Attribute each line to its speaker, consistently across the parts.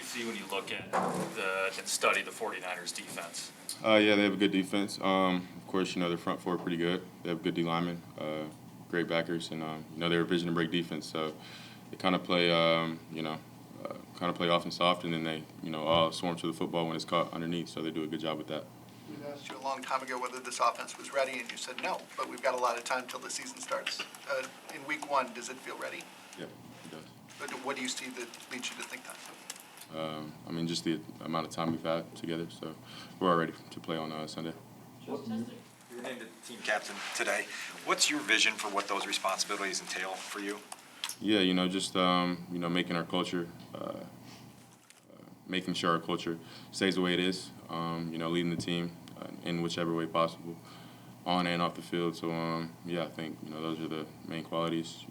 Speaker 1: see when you look at and study the 49ers defense?
Speaker 2: Yeah, they have a good defense. Of course, their front four are pretty good. They have good D linemen, great backers, and they're a vision and break defense. So they kind of play, play offense soft, and then they, all swarm to the football when it's caught underneath. So they do a good job with that.
Speaker 3: We asked you a long time ago whether this offense was ready, and you said no. But we've got a lot of time till the season starts. In week 1, does it feel ready?
Speaker 2: Yeah, it does.
Speaker 3: But what do you see that leads you to think that?
Speaker 2: Just the amount of time we've had together. So we're all ready to play on Sunday.
Speaker 4: You were named the team captain today. What's your vision for what those responsibilities entail for you?
Speaker 2: Yeah, making our culture, making sure our culture stays the way it is. Leading the team in whichever way possible, on and off the field. So I think those are the main qualities.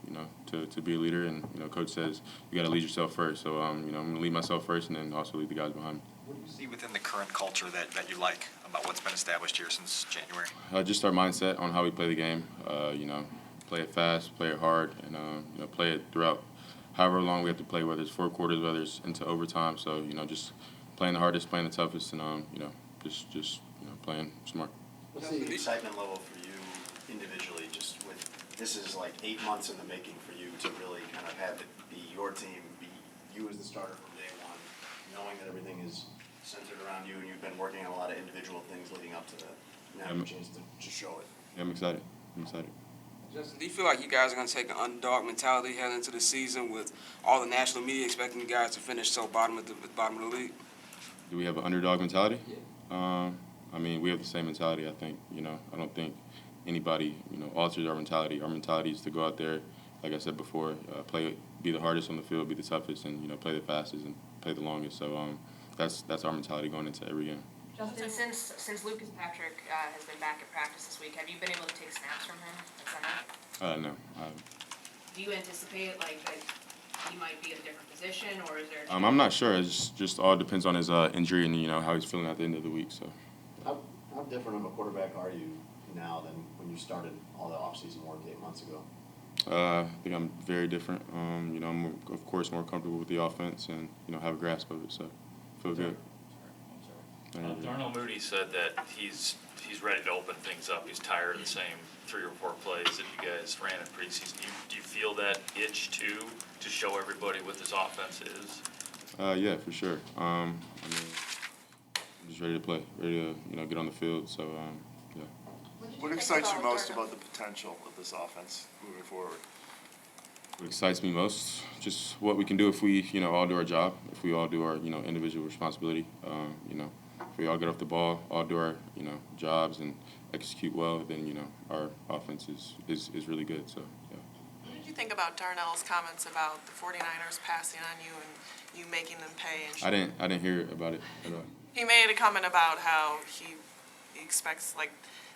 Speaker 2: To be a leader, and coach says you got to lead yourself first. So I'm going to lead myself first, and then also lead the guys behind me.
Speaker 4: What do you see within the current culture that you like about what's been established here since January?
Speaker 2: Just our mindset on how we play the game. Play it fast, play it hard, and play it throughout however long we have to play, whether it's 4 quarters, whether it's into overtime. So just playing the hardest, playing the toughest, and just playing smart.
Speaker 5: What's the excitement level for you individually? Just with this is like 8 months in the making for you to really kind of have it be your team, be you as the starter from day one, knowing that everything is centered around you, and you've been working on a lot of individual things leading up to that. Now you have a chance to show it.
Speaker 2: Yeah, I'm excited.
Speaker 6: Justin, do you feel like you guys are going to take an underdog mentality heading into the season with all the national media expecting you guys to finish so bottom of the league?
Speaker 2: Do we have an underdog mentality? Yeah. We have the same mentality, I think. I don't think anybody, alters our mentality. Our mentality is to go out there, like I said before, be the hardest on the field, be the toughest, and, play the fastest and play the longest. So that's our mentality going into every game.
Speaker 7: Justin, since Lucas Patrick has been back at practice this week, have you been able to take snaps from him at Sunday?
Speaker 2: No, I haven't.
Speaker 7: Do you anticipate that he might be in a different position, or is there?
Speaker 2: I'm not sure. It just all depends on his injury and how he's feeling at the end of the week. So.
Speaker 5: How different of a quarterback are you now than when you started all the offseason work 8 months ago?
Speaker 2: I think I'm very different. I'm of course more comfortable with the offense and have a grasp of it. So feel good.
Speaker 1: Darnell Mooney said that he's ready to open things up. He's tired of the same 3 or 4 plays that you guys ran in preseason. Do you feel that itch too to show everybody what this offense is?
Speaker 2: Yeah, for sure. I'm just ready to play, ready to get on the field. So yeah.
Speaker 3: What excites you most about the potential of this offense moving forward?
Speaker 2: What excites me most, just what we can do if we all do our job, if we all do our individual responsibility. If we all get off the ball, all do our jobs and execute well, then our offense is really good. So yeah.
Speaker 8: What did you think about Darnell's comments about the 49ers passing on you and you making them pay? And
Speaker 2: I didn't hear about it at all.
Speaker 8: he made a comment about how he expects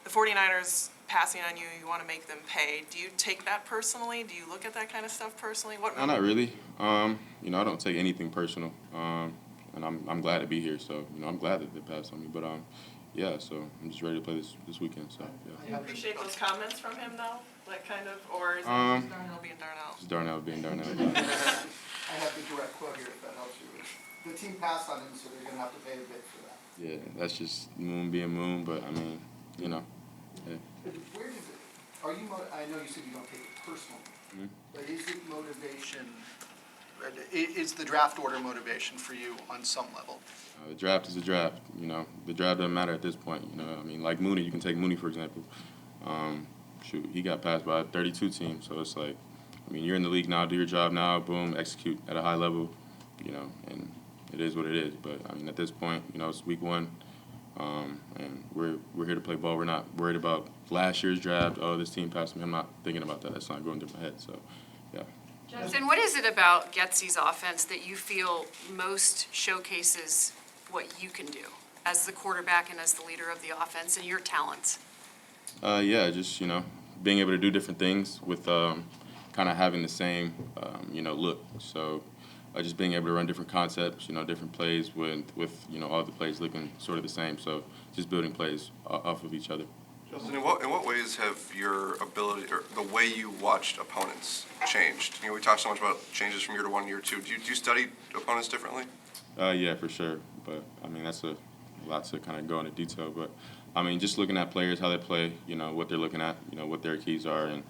Speaker 8: the 49ers passing on you, you want to make them pay. Do you take that personally? Do you look at that kind of stuff personally?
Speaker 2: No, not really. I don't take anything personal. And I'm glad to be here. So I'm glad that they passed on me. But yeah. So I'm just ready to play this weekend. So yeah.
Speaker 8: Do you appreciate those comments from him though? Or is it just Darnell being Darnell?
Speaker 2: Just Darnell being Darnell.
Speaker 3: I have the direct quote here, if that helps you. The team passed on him, so they're going to have to pay a bit for that.
Speaker 2: Yeah, that's just Moon being Moon. But Yeah.
Speaker 3: Where does it? Are you? I know you said you don't take it personally, but is it motivation? Is the draft order motivation for you on some level?
Speaker 2: The draft is a draft. The draft doesn't matter at this point. Like Mooney, you can take Mooney for example. He got passed by a 32 team, so it's like, you're in the league now, do your job now, boom, execute at a high level, and it is what it is. But at this point, it's week 1. And we're here to play ball. We're not worried about last year's draft. Oh, this team passed me. I'm not thinking about that. That's not going through my head. So, yeah.
Speaker 9: Justin, what is it about Getsy's offense that you feel most showcases what you can do as the quarterback and as the leader of the offense and your talents?
Speaker 2: Just being able to do different things with kind of having the same look. So. Just being able to run different concepts, different plays with all the plays looking sort of the same. So just building plays off of each other.
Speaker 10: Justin, in what ways have your ability or the way you watched opponents changed? We talked so much about changes from year to 1, year 2. Do you study opponents differently?
Speaker 2: Yeah, for sure. But I mean, that's a lot to kind of go into detail. But I mean, just looking at players, how they play, what they're looking at, what their keys are, and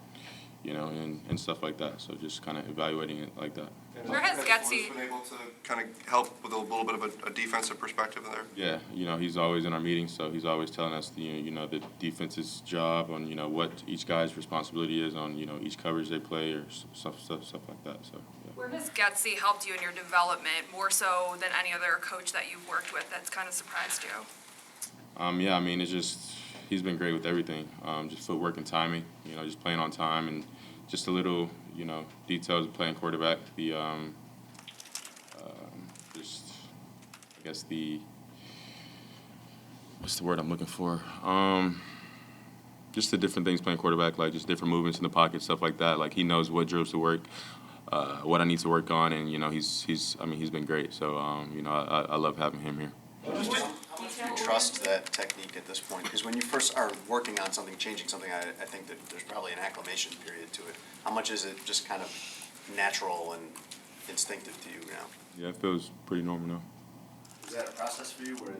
Speaker 2: and stuff like that. So just kind of evaluating it like that.
Speaker 9: Where has Getsy-
Speaker 10: Been able to kind of help with a little bit of a defensive perspective there?
Speaker 2: Yeah, he's always in our meetings, so he's always telling us the defense's job on what each guy's responsibility is on each coverage they play or stuff like that. So. Yeah.
Speaker 9: Where has Getsy helped you in your development more so than any other coach that you've worked with that's kind of surprised you?
Speaker 2: Yeah, I mean, it's just he's been great with everything. Just footwork and timing, just playing on time and just a little, details of playing quarterback. The just I guess what's the word I'm looking for? Just the different things playing quarterback, like just different movements in the pocket, stuff like that. Like he knows what drills to work, what I need to work on, and he's been great. So I love having him here.
Speaker 5: How much do you trust that technique at this point? Because when you first are working on something, changing something, I think that there's probably an acclimation period to it. How much is it just kind of natural and instinctive to you now?
Speaker 2: Yeah, it feels pretty normal now.
Speaker 5: Is that a process for you where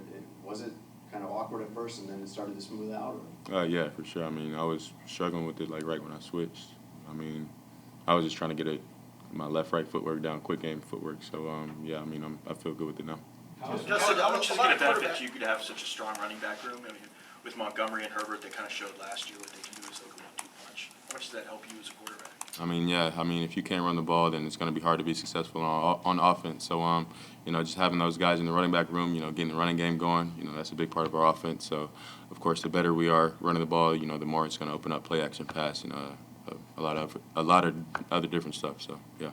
Speaker 5: was it kind of awkward at first and then it started to smooth out? Or?
Speaker 2: Yeah, for sure. I mean, I was struggling with it like right when I switched. I mean, I was just trying to get my left-right footwork down, quick game footwork. So yeah, I mean, I feel good with it now.
Speaker 11: Justin, how much is it going to benefit you to have such a strong running back room? I mean, with Montgomery and Herbert, they kind of showed last year what they can do as like a 1-2 punch. How much does that help you as a quarterback?
Speaker 2: I mean, yeah. I mean, if you can't run the ball, then it's going to be hard to be successful on offense. So, just having those guys in the running back room, getting the running game going, that's a big part of our offense. So, of course, the better we are running the ball, the more it's going to open up play action pass, a lot of other different stuff. So, yeah.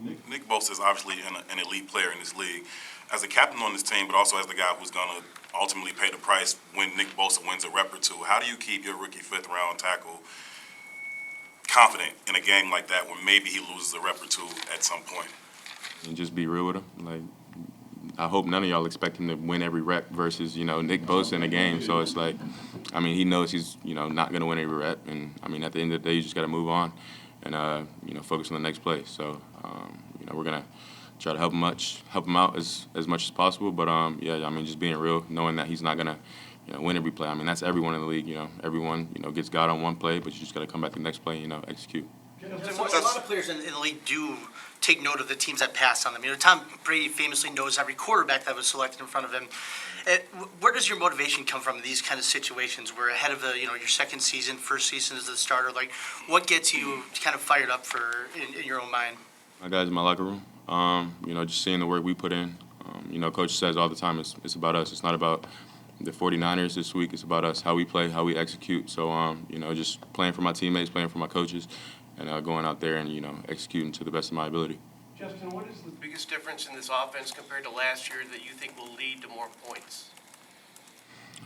Speaker 12: Nick Bosa is obviously an elite player in this league. As a captain on this team, but also as the guy who's going to ultimately pay the price when Nick Bosa wins a rep or two, how do you keep your rookie fifth-round tackle confident in a game like that when maybe he loses a rep or two at some point?
Speaker 2: And just be real with him. Like, I hope none of y'all expect him to win every rep versus, Nick Bosa in a game. So it's like, I mean, he knows he's, not going to win every rep. And, I mean, at the end of the day, you just got to move on and, focus on the next play. So, we're going to try to help him out as much as possible. But, yeah, I mean, just being real, knowing that he's not going to, win every play. I mean, that's everyone in the league, Everyone, gets God on one play, but you just got to come back the next play and, execute.
Speaker 13: A lot of players in the league do take note of the teams that pass on them. Tom Brady famously knows every quarterback that was selected in front of him. Where does your motivation come from in these kind of situations where ahead of your second season, first season as the starter? Like, what gets you kind of fired up in your own mind?
Speaker 2: My guys in my locker room, just seeing the work we put in. Coach says all the time it's about us. It's not about the 49ers this week. It's about us, how we play, how we execute. So, just playing for my teammates, playing for my coaches, and going out there and, executing to the best of my ability.
Speaker 14: Justin, what is the biggest difference in this offense compared to last year that you think will lead to more points?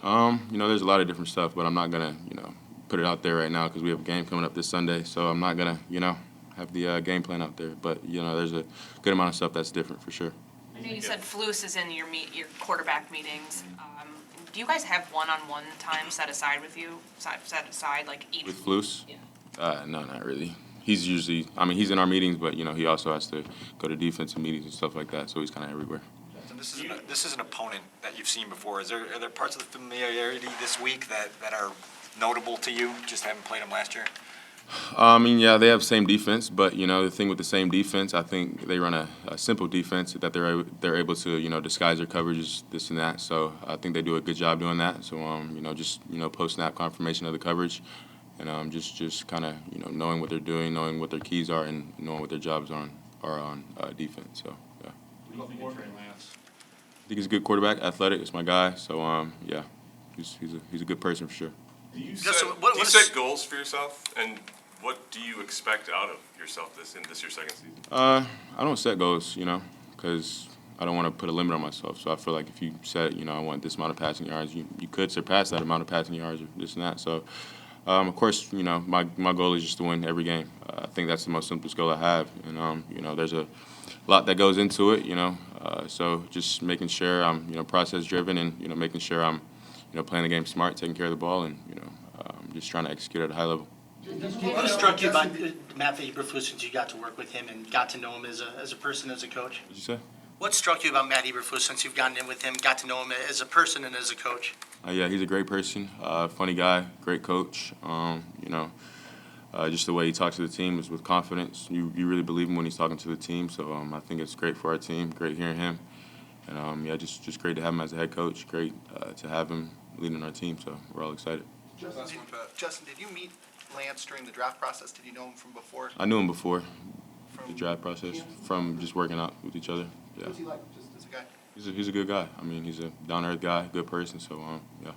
Speaker 2: There's a lot of different stuff, but I'm not going to, put it out there right now because we have a game coming up this Sunday. So I'm not going to, have the game plan out there. But, there's a good amount of stuff that's different for sure.
Speaker 7: I know you said Flus is in your quarterback meetings. Do you guys have one-on-one time set aside with you, like each?
Speaker 2: With Flus?
Speaker 7: Yeah.
Speaker 2: No, not really. He's usually, he's in our meetings, but, he also has to go to defensive meetings and stuff like that, so he's kind of everywhere.
Speaker 4: This is an opponent that you've seen before. Are there parts of the familiarity this week that are notable to you, just having played them last year?
Speaker 2: Yeah, they have the same defense, but, the thing with the same defense, I think they run a simple defense that they're able to, disguise their coverages, this and that. So I think they do a good job doing that. So, just, post-snap confirmation of the coverage and just kind of, knowing what they're doing, knowing what their keys are, and knowing what their jobs are on defense. So, yeah.
Speaker 1: What do you think of Trey Lance?
Speaker 2: I think he's a good quarterback, athletic. It's my guy. So, yeah, he's a good person for sure.
Speaker 12: Do you
Speaker 13: Justin,
Speaker 12: set goals for yourself, and what do you expect out of yourself in this your second season?
Speaker 2: I don't set goals, because I don't want to put a limit on myself. So I feel like if you set, I want this amount of passing yards, you could surpass that amount of passing yards or this and that. So, of course, my goal is just to win every game. I think that's the most simplest goal I have, and there's a lot that goes into it, so just making sure I'm process driven and making sure I'm playing the game smart, taking care of the ball, and just trying to execute at a high level.
Speaker 13: What struck you about Matt Eberle since you got to work with him and got to know him as a person, as a coach?
Speaker 2: What'd you say?
Speaker 13: What struck you about Matt Eberle since you've gotten in with him, got to know him as a person and as a coach?
Speaker 2: Yeah, he's a great person, funny guy, great coach. Just the way he talks to the team is with confidence. You really believe him when he's talking to the team. So I think it's great for our team. Great hearing him, and just great to have him as a head coach. Great to have him leading our team. So we're all excited.
Speaker 3: Justin, did you meet Lance during the draft process? Did you know him from before?
Speaker 2: I knew him before the
Speaker 3: From
Speaker 2: draft process,
Speaker 3: camp?
Speaker 2: from just working out with each other. Yeah,
Speaker 3: What's he like, just as a guy?
Speaker 2: he's a good guy. I mean, he's a down-to-earth guy, good person. So yeah.